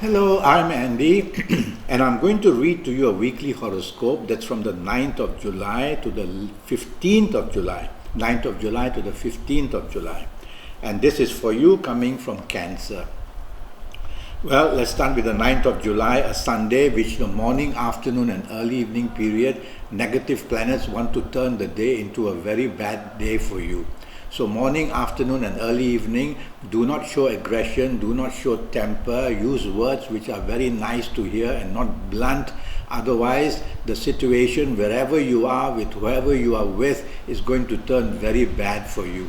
Hello, I'm Andy, and I'm going to read to you a weekly horoscope that's from the 9th of July to the 15th of July. 9th of July to the 15th of July. And this is for you coming from Cancer. Well, let's start with the 9th of July, a Sunday, which the morning, afternoon, and early evening period, negative planets want to turn the day into a very bad day for you. So morning, afternoon, and early evening, do not show aggression, do not show temper, use words which are very nice to hear and not blunt. Otherwise, the situation wherever you are, with whoever you are with, is going to turn very bad for you.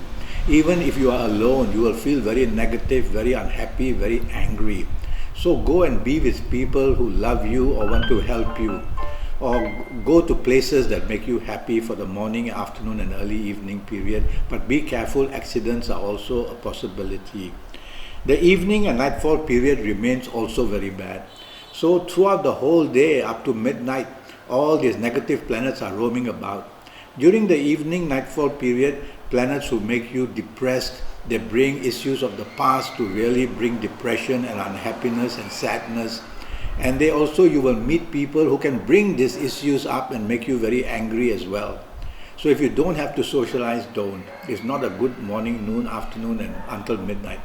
Even if you are alone, you will feel very negative, very unhappy, very angry. So go and be with people who love you or want to help you, or go to places that make you happy for the morning, afternoon, and early evening period. But be careful, accidents are also a possibility. The evening and nightfall period remains also very bad. So throughout the whole day up to midnight, all these negative planets are roaming about. During the evening nightfall period, planets will make you depressed. They bring issues of the past to really bring depression and unhappiness and sadness. And you will meet people who can bring these issues up and make you very angry as well. So if you don't have to socialize, don't. It's not a good morning, noon, afternoon, and until midnight.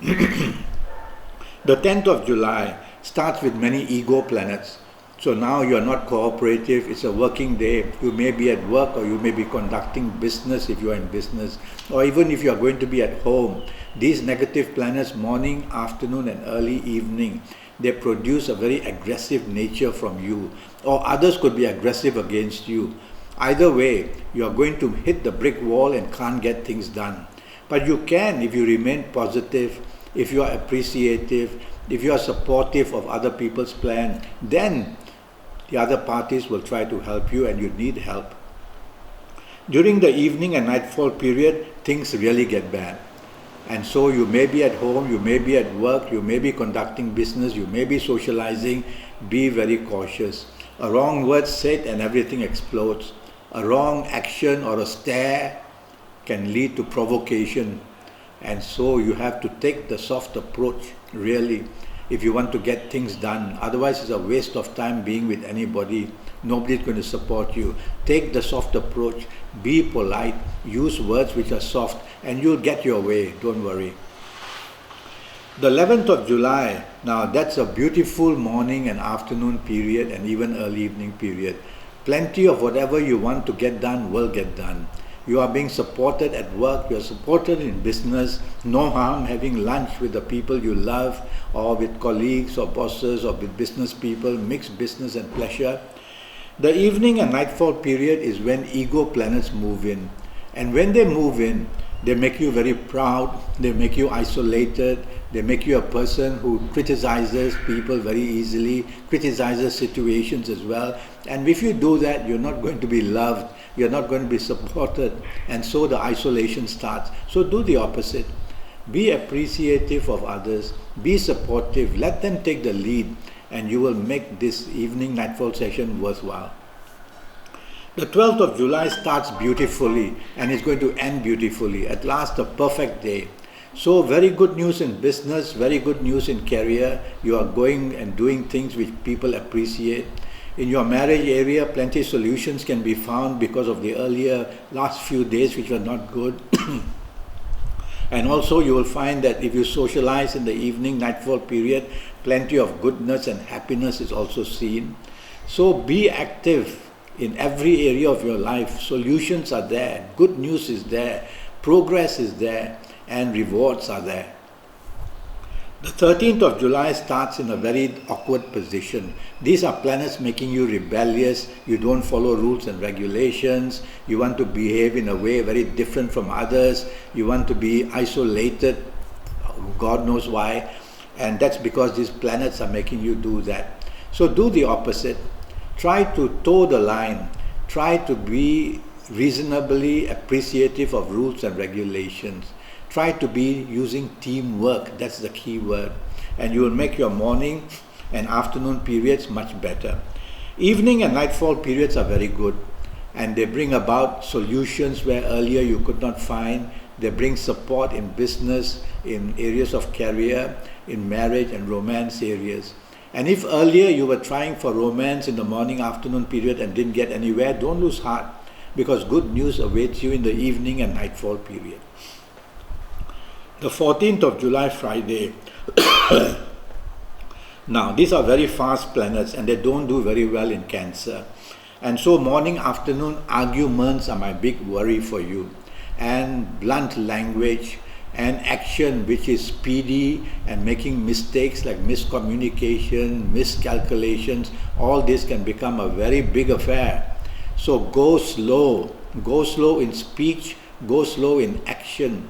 The 10th of July starts with many ego planets. So now you are not cooperative, it's a working day. You may be at work or you may be conducting business if you are in business. Or even if you are going to be at home. These negative planets, morning, afternoon, and early evening, they produce a very aggressive nature from you, or others could be aggressive against you. Either way, you are going to hit the brick wall and can't get things done. But you can if you remain positive, if you are appreciative, if you are supportive of other people's plan, then the other parties will try to help you and you need help. During the evening and nightfall period, things really get bad. And so you may be at home, you may be at work, you may be conducting business, you may be socializing. Be very cautious. A wrong word said and everything explodes. A wrong action or a stare can lead to provocation. And so you have to take the soft approach, really, if you want to get things done. Otherwise, it's a waste of time being with anybody. Nobody's going to support you. Take the soft approach, be polite, use words which are soft, and you'll get your way, don't worry. The 11th of July, now that's a beautiful morning and afternoon period and even early evening period. Plenty of whatever you want to get done will get done. You are being supported at work, you are supported in business. No harm having lunch with the people you love, or with colleagues or bosses or with business people. Mix business and pleasure. The evening and nightfall period is when ego planets move in. And when they move in, they make you very proud, they make you isolated, they make you a person who criticizes people very easily, criticizes situations as well. And if you do that, you're not going to be loved, you're not going to be supported, and so the isolation starts. So do the opposite. Be appreciative of others, be supportive, let them take the lead, and you will make this evening nightfall session worthwhile. The 12th of July starts beautifully and is going to end beautifully. At last, a perfect day. So very good news in business, very good news in career. You are going and doing things which people appreciate. In your marriage area, plenty of solutions can be found because of the earlier last few days which were not good. And also you will find that if you socialize in the evening, nightfall period, plenty of goodness and happiness is also seen. So be active in every area of your life. Solutions are there, good news is there, progress is there, and rewards are there. The 13th of July starts in a very awkward position. These are planets making you rebellious. You don't follow rules and regulations. You want to behave in a way very different from others. You want to be isolated, God knows why. And that's because these planets are making you do that. So do the opposite. Try to toe the line. Try to be reasonably appreciative of rules and regulations. Try to be using teamwork, that's the key word. And you will make your morning and afternoon periods much better. Evening and nightfall periods are very good, and they bring about solutions where earlier you could not find. They bring support in business, in areas of career, in marriage and romance areas. And if earlier you were trying for romance in the morning afternoon period and didn't get anywhere, don't lose heart, because good news awaits you in the evening and nightfall period. The 14th of July, Friday. Now, these are very fast planets and they don't do very well in Cancer. And so morning, afternoon arguments are my big worry for you. And blunt language and action which is speedy and making mistakes like miscommunication, miscalculations, all this can become a very big affair. So go slow in speech, go slow in action.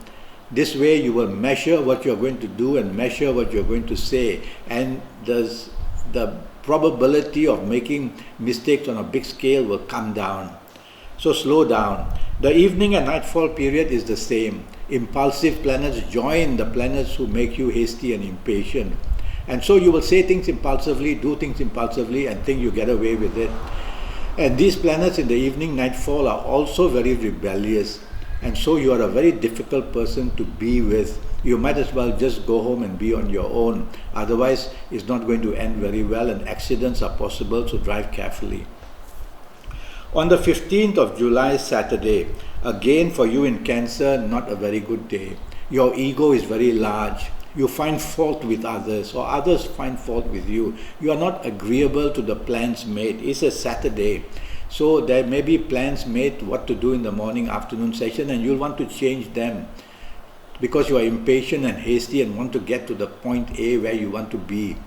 This way you will measure what you're going to do and measure what you're going to say, and the probability of making mistakes on a big scale will come down. So slow down. The evening and nightfall period is the same. Impulsive planets join the planets who make you hasty and impatient. And so you will say things impulsively, do things impulsively, and think you get away with it. And these planets in the evening, nightfall are also very rebellious. And so you are a very difficult person to be with. You might as well just go home and be on your own. Otherwise, it's not going to end very well and accidents are possible, so drive carefully. On the 15th of July, Saturday, again for you in Cancer, not a very good day. Your ego is very large. You find fault with others, or others find fault with you. You are not agreeable to the plans made. It's a Saturday. So there may be plans made what to do in the morning, afternoon session, and you'll want to change them because you are impatient and hasty and want to get to the point A where you want to be.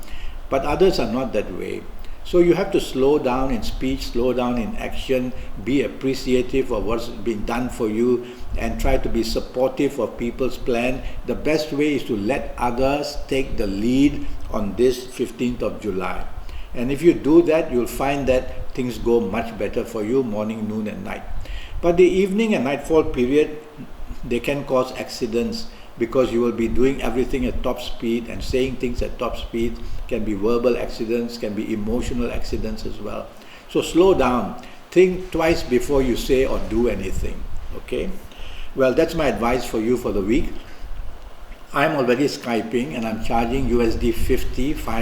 But others are not that way. So you have to slow down in speech, slow down in action, be appreciative of what's being done for you, and try to be supportive of people's plan. The best way is to let others take the lead on this 15th of July. And if you do that, you'll find that things go much better for you morning, noon and night. But the evening and nightfall period, they can cause accidents because you will be doing everything at top speed and saying things at top speed. Can be verbal accidents, can be emotional accidents as well. So slow down. Think twice before you say or do anything. Okay? Well, that's my advice for you for the week. I'm already Skyping and I'm charging USD 50 for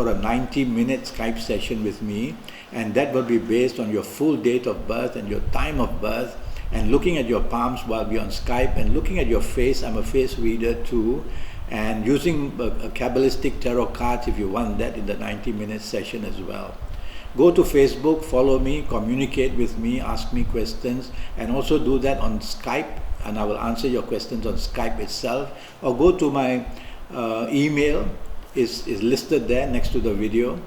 a 90-minute Skype session with me, and that will be based on your full date of birth and your time of birth, and looking at your palms while we're on Skype and looking at your face. I'm a face reader too, and using a Kabbalistic tarot cards if you want that in the 90-minute session as well. Go to Facebook, follow me, communicate with me, ask me questions, and also do that on Skype, and I will answer your questions on Skype itself. Or go to my email, is listed there next to the video,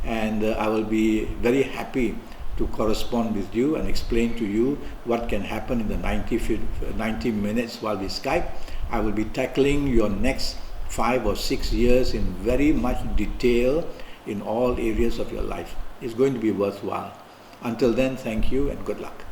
and I will be very happy to correspond with you and explain to you what can happen in the 90 minutes while we Skype. I will be tackling your next 5 or 6 years in very much detail in all areas of your life. It's going to be worthwhile. Until then, thank you and good luck.